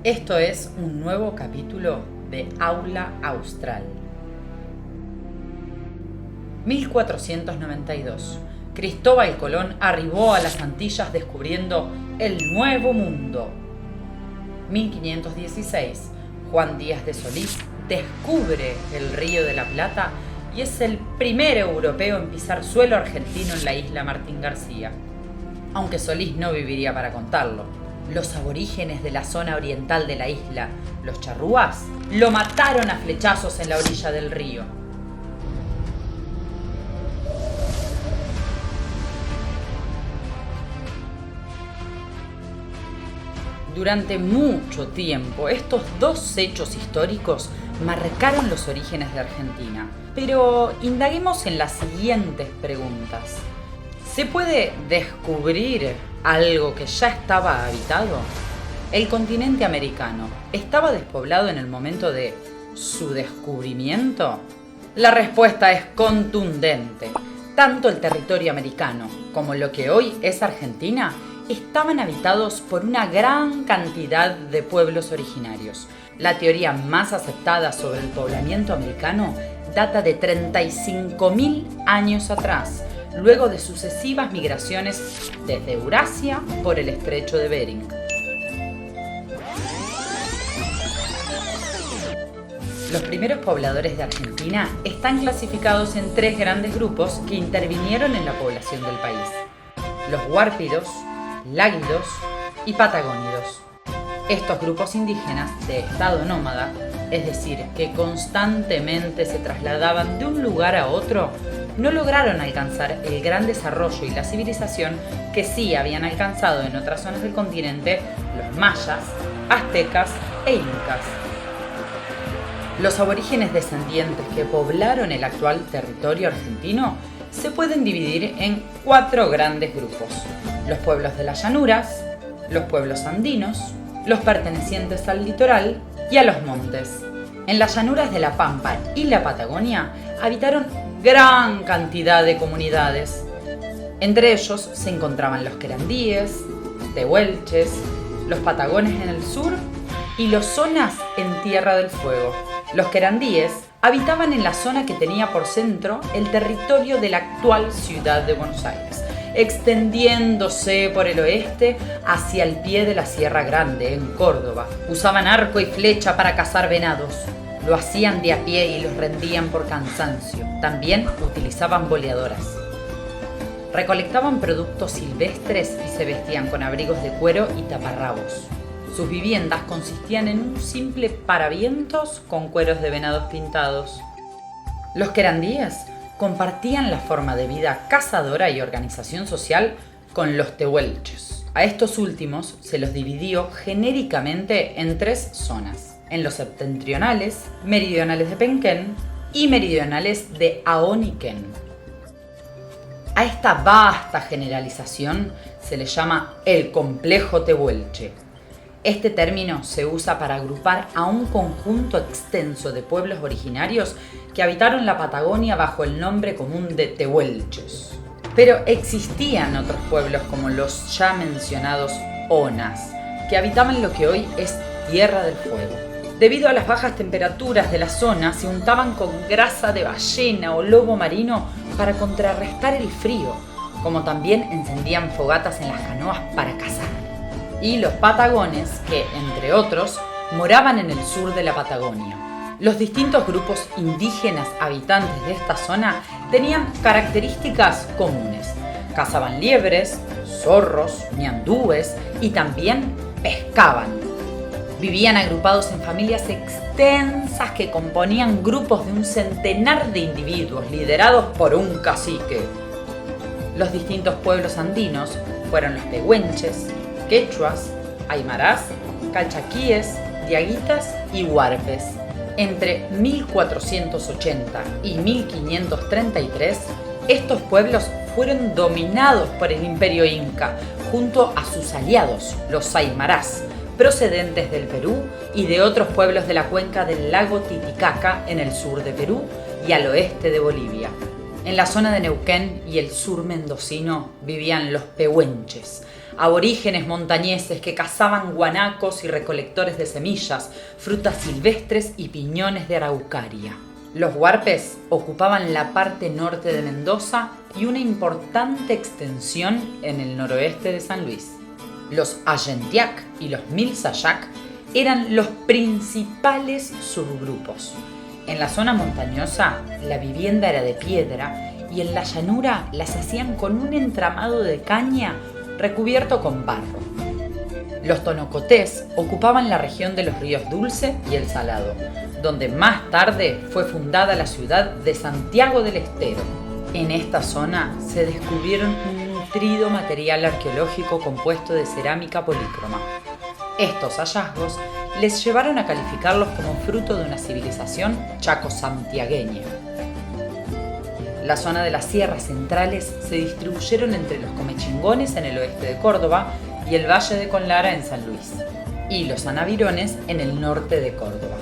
Esto es un nuevo capítulo de Aula Austral. 1492. Cristóbal Colón arribó a las Antillas descubriendo el Nuevo Mundo. 1516. Juan Díaz de Solís descubre el Río de la Plata y es el primer europeo en pisar suelo argentino en la isla Martín García. Aunque Solís no viviría para contarlo. Los aborígenes de la zona oriental de la isla, los charrúas, lo mataron a flechazos en la orilla del río. Durante mucho tiempo, estos dos hechos históricos marcaron los orígenes de Argentina. Pero indaguemos en las siguientes preguntas. ¿Se puede descubrir algo que ya estaba habitado? ¿El continente americano estaba despoblado en el momento de su descubrimiento? La respuesta es contundente. Tanto el territorio americano como lo que hoy es Argentina estaban habitados por una gran cantidad de pueblos originarios. La teoría más aceptada sobre el poblamiento americano data de 35.000 años atrás, luego de sucesivas migraciones desde Eurasia por el estrecho de Bering. Los primeros pobladores de Argentina están clasificados en tres grandes grupos que intervinieron en la población del país: los huárpidos, láguidos y patagónidos. Estos grupos indígenas de estado nómada, es decir, que constantemente se trasladaban de un lugar a otro, no lograron alcanzar el gran desarrollo y la civilización que sí habían alcanzado en otras zonas del continente los mayas, aztecas e incas. Los aborígenes descendientes que poblaron el actual territorio argentino se pueden dividir en cuatro grandes grupos: los pueblos de las llanuras, los pueblos andinos, los pertenecientes al litoral y a los montes. En las llanuras de la Pampa y la Patagonia habitaron gran cantidad de comunidades. Entre ellos se encontraban los querandíes, tehuelches, los patagones en el sur y los zonas en Tierra del Fuego. Los querandíes habitaban en la zona que tenía por centro el territorio de la actual ciudad de Buenos Aires, extendiéndose por el oeste hacia el pie de la Sierra Grande, en Córdoba. Usaban arco y flecha para cazar venados. Lo hacían de a pie y los rendían por cansancio. También utilizaban boleadoras. Recolectaban productos silvestres y se vestían con abrigos de cuero y taparrabos. Sus viviendas consistían en un simple paravientos con cueros de venados pintados. Los querandíes compartían la forma de vida cazadora y organización social con los tehuelches. A estos últimos se los dividió genéricamente en tres zonas: en los septentrionales, meridionales de Penquén y meridionales de Aoniquén. A esta vasta generalización se le llama el complejo tehuelche. Este término se usa para agrupar a un conjunto extenso de pueblos originarios que habitaron la Patagonia bajo el nombre común de tehuelches. Pero existían otros pueblos como los ya mencionados onas, que habitaban lo que hoy es Tierra del Fuego. Debido a las bajas temperaturas de la zona, se untaban con grasa de ballena o lobo marino para contrarrestar el frío, como también encendían fogatas en las canoas para cazar. Y los patagones, que, entre otros, moraban en el sur de la Patagonia. Los distintos grupos indígenas habitantes de esta zona tenían características comunes. Cazaban liebres, zorros, ñandúes y también pescaban. Vivían agrupados en familias extensas que componían grupos de un centenar de individuos liderados por un cacique. Los distintos pueblos andinos fueron los pehuenches, quechuas, aymarás, calchaquíes, diaguitas y huarpes. Entre 1480 y 1533, estos pueblos fueron dominados por el Imperio Inca, junto a sus aliados, los aymarás, procedentes del Perú y de otros pueblos de la cuenca del lago Titicaca en el sur de Perú y al oeste de Bolivia. En la zona de Neuquén y el sur mendocino vivían los pehuenches, aborígenes montañeses que cazaban guanacos y recolectores de semillas, frutas silvestres y piñones de araucaria. Los huarpes ocupaban la parte norte de Mendoza y una importante extensión en el noroeste de San Luis. Los Allentiac y los Milsayac eran los principales subgrupos. En la zona montañosa, la vivienda era de piedra y en la llanura las hacían con un entramado de caña recubierto con barro. Los tonocotés ocupaban la región de los ríos Dulce y el Salado, donde más tarde fue fundada la ciudad de Santiago del Estero. En esta zona se descubrieron un nutrido material arqueológico compuesto de cerámica polícroma. Estos hallazgos les llevaron a calificarlos como fruto de una civilización chaco-santiagueña. La zona de las sierras centrales se distribuyeron entre los comechingones en el oeste de Córdoba y el Valle de Conlara en San Luis, y los anavirones en el norte de Córdoba.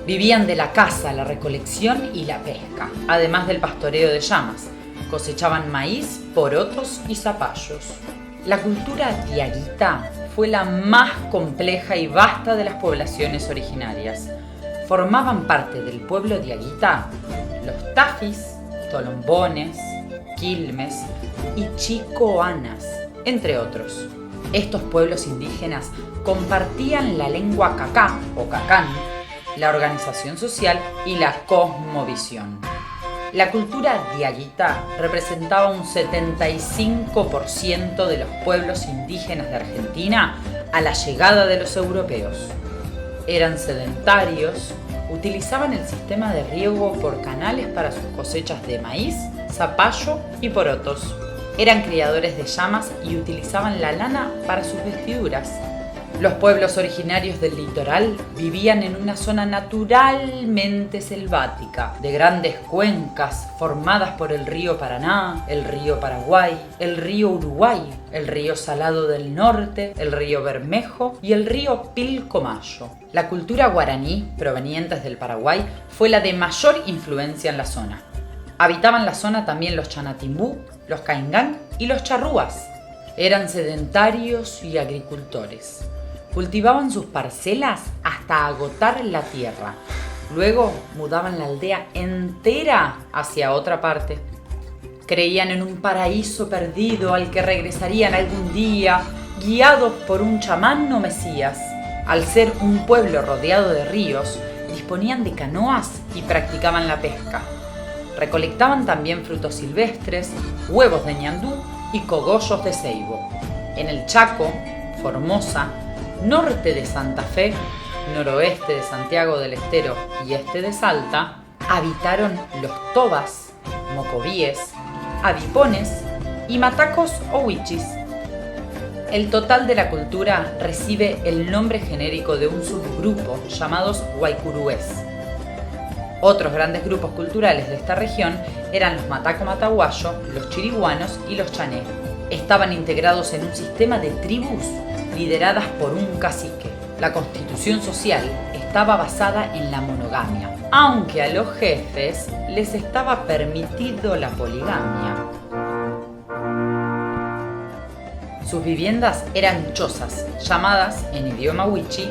Vivían de la caza, la recolección y la pesca, además del pastoreo de llamas. Cosechaban maíz, porotos y zapallos. La cultura diaguita fue la más compleja y vasta de las poblaciones originarias. Formaban parte del pueblo diaguita los tafis, tolombones, quilmes y chicoanas, entre otros. Estos pueblos indígenas compartían la lengua cacá o cacán, la organización social y la cosmovisión. La cultura diaguita representaba un 75% de los pueblos indígenas de Argentina a la llegada de los europeos. Eran sedentarios, utilizaban el sistema de riego por canales para sus cosechas de maíz, zapallo y porotos. Eran criadores de llamas y utilizaban la lana para sus vestiduras. Los pueblos originarios del litoral vivían en una zona naturalmente selvática, de grandes cuencas formadas por el río Paraná, el río Paraguay, el río Uruguay, el río Salado del Norte, el río Bermejo y el río Pilcomayo. La cultura guaraní, provenientes del Paraguay, fue la de mayor influencia en la zona. Habitaban la zona también los chanatimbú, los caingán y los charrúas. Eran sedentarios y agricultores. Cultivaban sus parcelas hasta agotar la tierra. Luego mudaban la aldea entera hacia otra parte. Creían en un paraíso perdido al que regresarían algún día, guiados por un chamán o mesías. Al ser un pueblo rodeado de ríos, disponían de canoas y practicaban la pesca. Recolectaban también frutos silvestres, huevos de ñandú y cogollos de ceibo. En el Chaco, Formosa, norte de Santa Fe, noroeste de Santiago del Estero y este de Salta, habitaron los tobas, mocovíes, adipones y matacos o huichis. El total de la cultura recibe el nombre genérico de un subgrupo llamados guaycurúes. Otros grandes grupos culturales de esta región eran los mataco-mataguayo, los chiriguanos y los chané. Estaban integrados en un sistema de tribus lideradas por un cacique. La constitución social estaba basada en la monogamia, aunque a los jefes les estaba permitido la poligamia. Sus viviendas eran chozas, llamadas en idioma wichi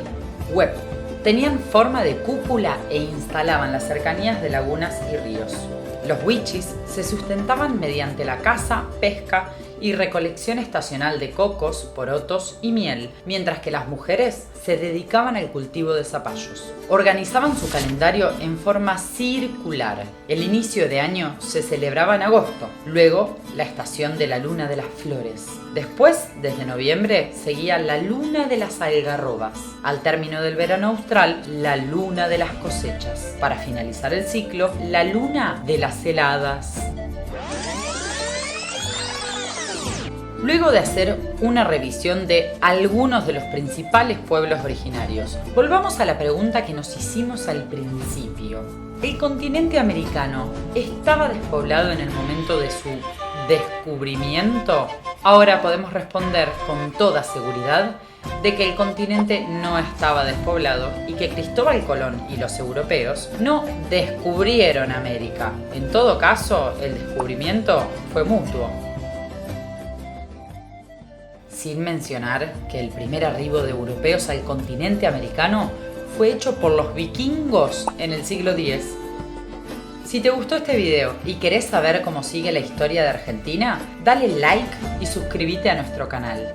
huep. Tenían forma de cúpula e instalaban las cercanías de lagunas y ríos. Los wichis se sustentaban mediante la caza, pesca y recolección estacional de cocos, porotos y miel, mientras que las mujeres se dedicaban al cultivo de zapallos. Organizaban su calendario en forma circular. El inicio de año se celebraba en agosto, luego la estación de la luna de las flores. Después, desde noviembre, seguía la luna de las algarrobas. Al término del verano austral, la luna de las cosechas. Para finalizar el ciclo, la luna de las heladas. Luego de hacer una revisión de algunos de los principales pueblos originarios, volvamos a la pregunta que nos hicimos al principio. ¿El continente americano estaba despoblado en el momento de su descubrimiento? Ahora podemos responder con toda seguridad de que el continente no estaba despoblado y que Cristóbal Colón y los europeos no descubrieron América. En todo caso, el descubrimiento fue mutuo. sin mencionar que el primer arribo de europeos al continente americano fue hecho por los vikingos en el siglo X. Si te gustó este video y querés saber cómo sigue la historia de Argentina, dale like y suscríbete a nuestro canal.